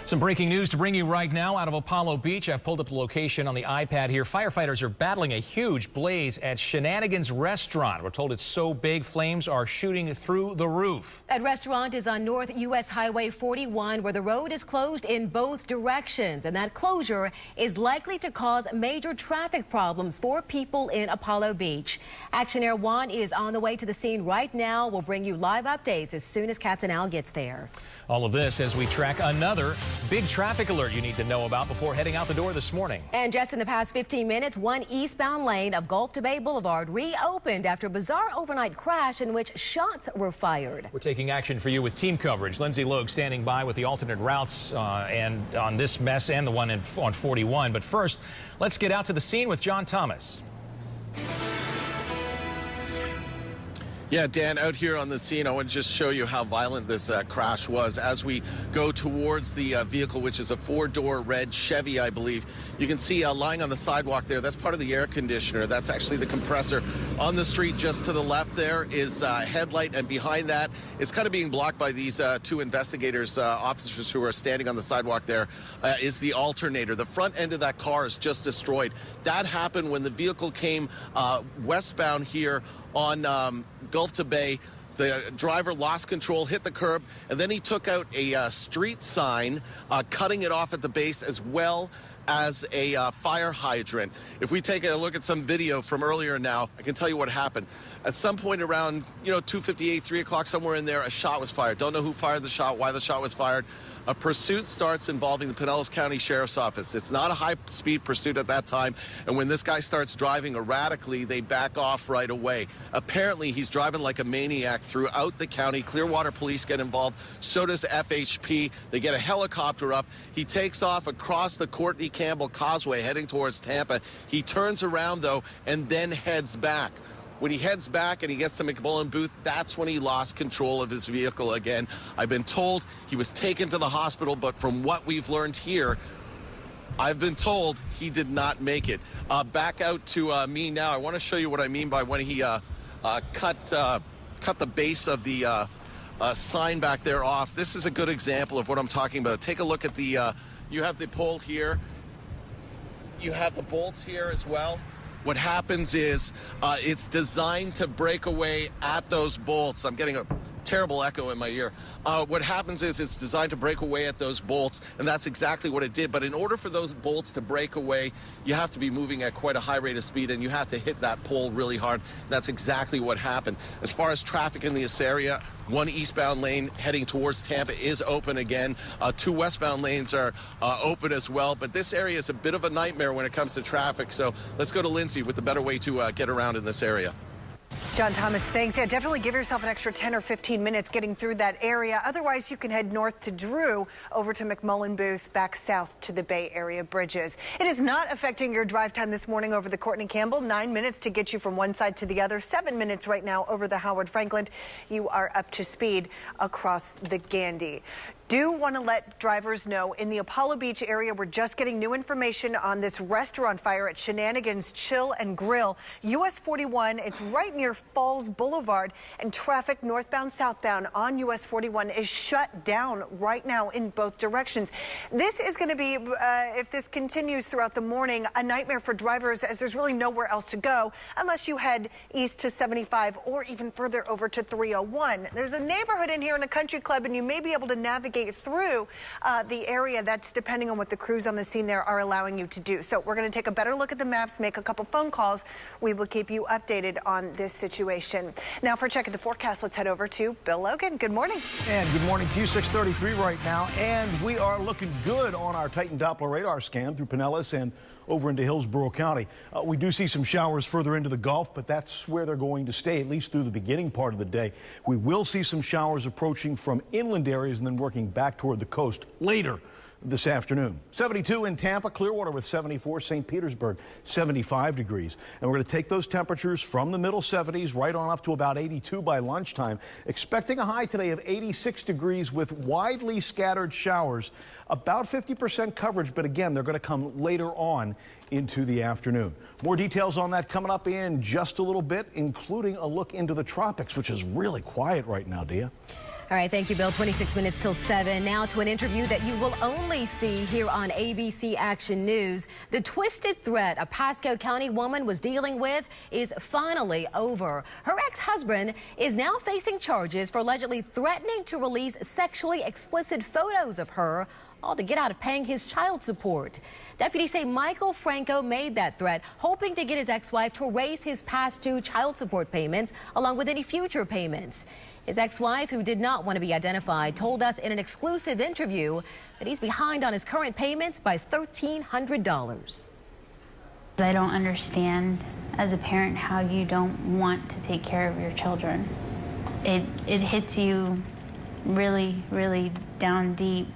Some breaking news to bring you right now out of Apollo Beach. I've pulled up the location on the iPad here. Firefighters are battling a huge blaze at Shenanigans Restaurant. We're told it's so big, flames are shooting through the roof. That restaurant is on North U.S. Highway 41, where the road is closed in both directions. And that closure is likely to cause major traffic problems for people in Apollo Beach. Action Air 1 is on the way to the scene right now. We'll bring you live updates as soon as Captain Al gets there. All of this as we track another big traffic alert you need to know about before heading out the door this morning. And just in the past 15 minutes, one eastbound lane of Gulf to Bay Boulevard reopened after a bizarre overnight crash in which shots were fired. We're taking action for you with team coverage. Lindsay Logue standing by with the alternate routes and on this mess and the one on 41. But first, let's get out to the scene with John Thomas. Yeah, Dan, out here on the scene, I want to just show you how violent this crash was. As we go towards the vehicle, which is a four-door red Chevy, I believe, you can see lying on the sidewalk there, that's part of the air conditioner. That's actually the compressor. On the street just to the left there is a headlight, and behind that, it's kind of being blocked by these two investigators, officers who are standing on the sidewalk there, is the alternator. The front end of that car is just destroyed. That happened when the vehicle came westbound here on Gulf to Bay. The driver lost control, hit the curb, and then he took out a street sign, cutting it off at the base, as well as a fire hydrant. If we take a look at some video from earlier now, I can tell you what happened. At some point around, 2:58, 3 o'clock, somewhere in there, a shot was fired. Don't know who fired the shot, why the shot was fired. A pursuit starts involving the Pinellas County Sheriff's Office. It's not a high-speed pursuit at that time, and when this guy starts driving erratically, they back off right away. Apparently, he's driving like a maniac throughout the county. Clearwater police get involved, so does FHP. They get a helicopter up. He takes off across the Courtney Campbell Causeway, heading towards Tampa. He turns around, though, and then heads back. When he heads back and he gets to McMullen Booth, that's when he lost control of his vehicle again. I've been told he was taken to the hospital, but from what we've learned here, I've been told he did not make it. Back out to me now. I want to show you what I mean by when he cut the base of the sign back there off. This is a good example of what I'm talking about. Take a look at the, you have the pole here. You have the bolts here as well. What happens is it's designed to break away at those bolts. I'm getting a terrible echo in my ear. What happens is it's designed to break away at those bolts, and that's exactly what it did. But in order for those bolts to break away, you have to be moving at quite a high rate of speed, and you have to hit that pole really hard. That's exactly what happened. As far as traffic in this area, one eastbound lane heading towards Tampa is open again. Two westbound lanes are open as well. But this area is a bit of a nightmare when it comes to traffic. So let's go to Lindsay with a better way to get around in this area. John Thomas, thanks. Yeah, definitely give yourself an extra 10 or 15 minutes getting through that area. Otherwise, you can head north to Drew, over to McMullen Booth, back south to the Bay Area bridges. It is not affecting your drive time this morning over the Courtney Campbell. 9 minutes to get you from one side to the other. 7 minutes right now over the Howard Franklin. You are up to speed across the Gandy. Do want to let drivers know in the Apollo Beach area, we're just getting new information on this restaurant fire at Shenanigans Chill and Grill. US 41, it's right near Falls Boulevard, and traffic northbound, southbound on US 41 is shut down right now in both directions. This is going to be, if this continues throughout the morning, a nightmare for drivers, as there's really nowhere else to go unless you head east to 75 or even further over to 301. There's a neighborhood in here in a country club, and you may be able to navigate through the area. That's depending on what the crews on the scene there are allowing you to do. So we're going to take a better look at the maps, make a couple phone calls. We will keep you updated on this situation. Now for a check at the forecast, let's head over to Bill Logan. Good morning. And good morning to you. 6:33 right now, and we are looking good on our Titan Doppler radar scan through Pinellas and over into Hillsborough County. We do see some showers further into the Gulf, but that's where they're going to stay, at least through the beginning part of the day. We will see some showers approaching from inland areas and then working back toward the coast later this afternoon. 72 in Tampa, Clearwater with 74, St. Petersburg 75 degrees. And we're going to take those temperatures from the middle 70s right on up to about 82 by lunchtime. Expecting a high today of 86 degrees with widely scattered showers. About 50% coverage, but again, they're going to come later on into the afternoon. More details on that coming up in just a little bit, including a look into the tropics, which is really quiet right now, Dia. All right, thank you, Bill. 26 minutes till 7. Now to an interview that you will only see here on ABC Action News. The twisted threat a Pasco County woman was dealing with is finally over. Her ex-husband is now facing charges for allegedly threatening to release sexually explicit photos of her, all to get out of paying his child support. Deputies say Michael Franco made that threat, hoping to get his ex-wife to raise his past due child support payments along with any future payments. His ex-wife, who did not want to be identified, told us in an exclusive interview that he's behind on his current payments by $1,300. I don't understand as a parent how you don't want to take care of your children. It hits you really, really down deep.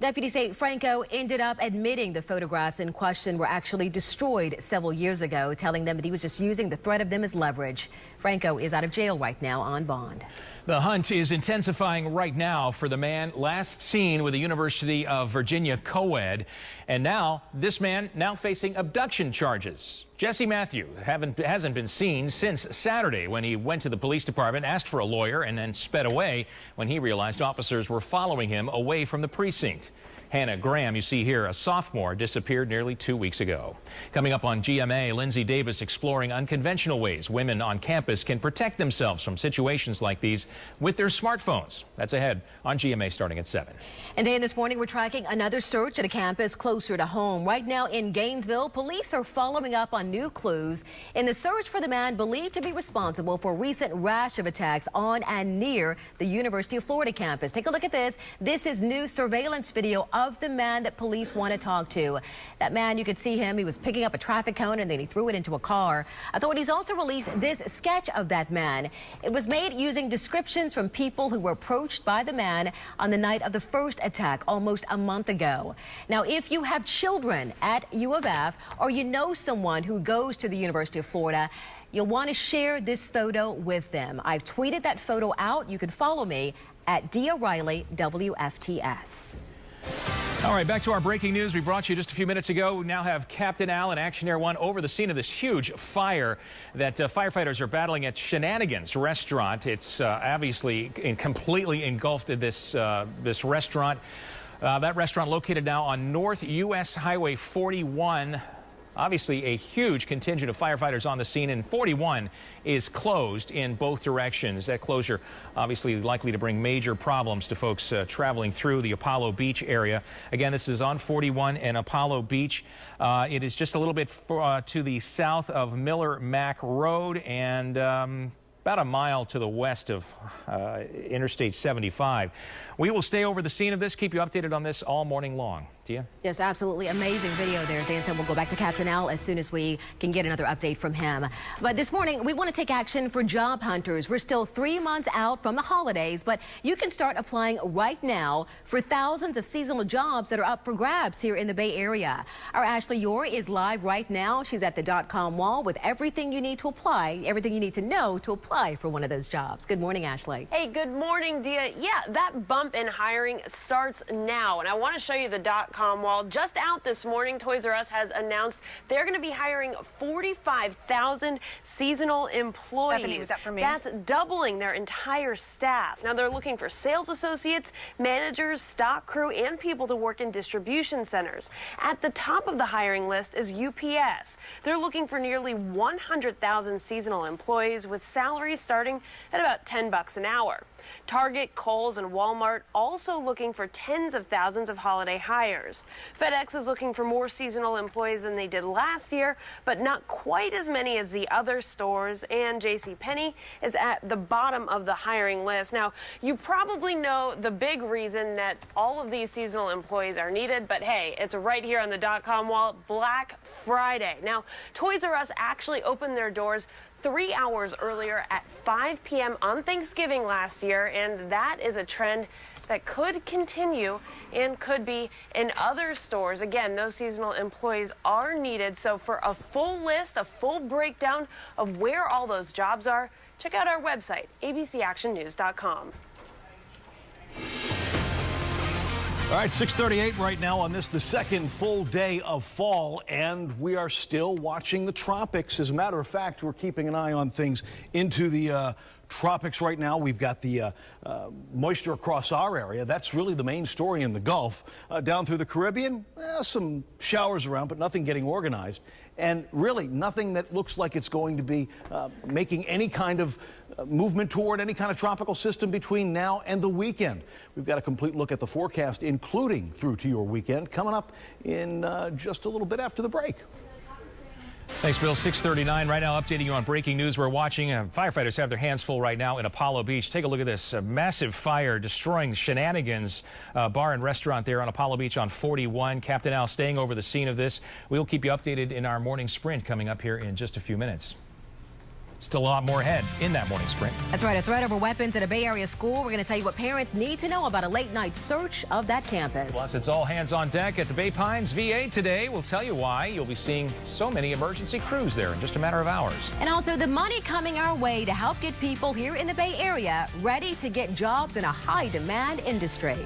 Deputies say Franco ended up admitting the photographs in question were actually destroyed several years ago, telling them that he was just using the threat of them as leverage. Franco is out of jail right now on bond. The hunt is intensifying right now for the man last seen with the University of Virginia co-ed. And now this man now facing abduction charges. Jesse Matthew hasn't been seen since Saturday when he went to the police department, asked for a lawyer, and then sped away when he realized officers were following him away from the precinct. Hannah Graham, you see here, a sophomore, disappeared nearly 2 weeks ago. Coming up on GMA, Lindsay Davis exploring unconventional ways women on campus can protect themselves from situations like these with their smartphones. That's ahead on GMA starting at 7. And Dan, this morning we're tracking another search at a campus closer to home. Right now in Gainesville, police are following up on new clues in the search for the man believed to be responsible for a recent rash of attacks on and near the University of Florida campus. Take a look at this. This is new surveillance video of the man that police want to talk to. That man, you could see him. He was picking up a traffic cone and then he threw it into a car. Authorities also released this sketch of that man. It was made using descriptions from people who were approached by the man on the night of the first attack almost a month ago. Now, if you have children at U of F or you know someone who goes to the University of Florida, you'll want to share this photo with them. I've tweeted that photo out. You can follow me at D. O'Reilly WFTS. All right, back to our breaking news we brought you just a few minutes ago. We now have Captain Al and Action Air 1 over the scene of this huge fire that firefighters are battling at Shenanigans restaurant. It's obviously completely engulfed this restaurant. That restaurant located now on North U.S. Highway 41. Obviously, a huge contingent of firefighters on the scene, and 41 is closed in both directions. That closure obviously likely to bring major problems to folks traveling through the Apollo Beach area. Again, this is on 41 and Apollo Beach. It is just a little bit to the south of Miller Mack Road and about a mile to the west of Interstate 75. We will stay over the scene of this, keep you updated on this all morning long. Tia? Yes, absolutely amazing video there, Zanta. We'll go back to Captain Al as soon as we can get another update from him. But this morning, we want to take action for job hunters. We're still 3 months out from the holidays, but you can start applying right now for thousands of seasonal jobs that are up for grabs here in the Bay Area. Our Ashley Yore is live right now. She's at the .com wall with everything you need to apply, everything you need to know to apply for one of those jobs. Good morning, Ashley. Hey, good morning, Dia. Yeah, that bump in hiring starts now, and I want to show you the .com wall. Just out this morning, Toys R Us has announced they're going to be hiring 45,000 seasonal employees. Bethany, was that for me? That's doubling their entire staff. Now, they're looking for sales associates, managers, stock crew, and people to work in distribution centers. At the top of the hiring list is UPS. They're looking for nearly 100,000 seasonal employees with salaries starting at about $10 an hour. Target, Kohl's, and Walmart also looking for tens of thousands of holiday hires. FedEx is looking for more seasonal employees than they did last year, but not quite as many as the other stores, and JCPenney is at the bottom of the hiring list. Now, you probably know the big reason that all of these seasonal employees are needed, but hey, it's right here on the .com wall, Black Friday. Now, Toys R Us actually opened their doors 3 hours earlier at 5 p.m. on Thanksgiving last year, and that is a trend that could continue and could be in other stores. Again, those seasonal employees are needed. So for a full list, a full breakdown of where all those jobs are, check out our website, abcactionnews.com. All right, 6:38 right now on this, the second full day of fall, and we are still watching the tropics. As a matter of fact, we're keeping an eye on things into the tropics right now. We've got the moisture across our area. That's really the main story in the Gulf. Down through the Caribbean, some showers around, but nothing getting organized. And really nothing that looks like it's going to be making any kind of movement toward any kind of tropical system between now and the weekend. We've got a complete look at the forecast, including through to your weekend, coming up in just a little bit after the break. Thanks, Bill. 6:39 right now, updating you on breaking news. We're watching. Firefighters have their hands full right now in Apollo Beach. Take a look at this. A massive fire destroying Shenanigans bar and restaurant there on Apollo Beach on 41. Captain Al staying over the scene of this. We'll keep you updated in our morning sprint coming up here in just a few minutes. Still a lot more ahead in that morning sprint. That's right. A threat over weapons at a Bay Area school. We're going to tell you what parents need to know about a late-night search of that campus. Plus, it's all hands on deck at the Bay Pines VA today. We'll tell you why you'll be seeing so many emergency crews there in just a matter of hours. And also the money coming our way to help get people here in the Bay Area ready to get jobs in a high-demand industry.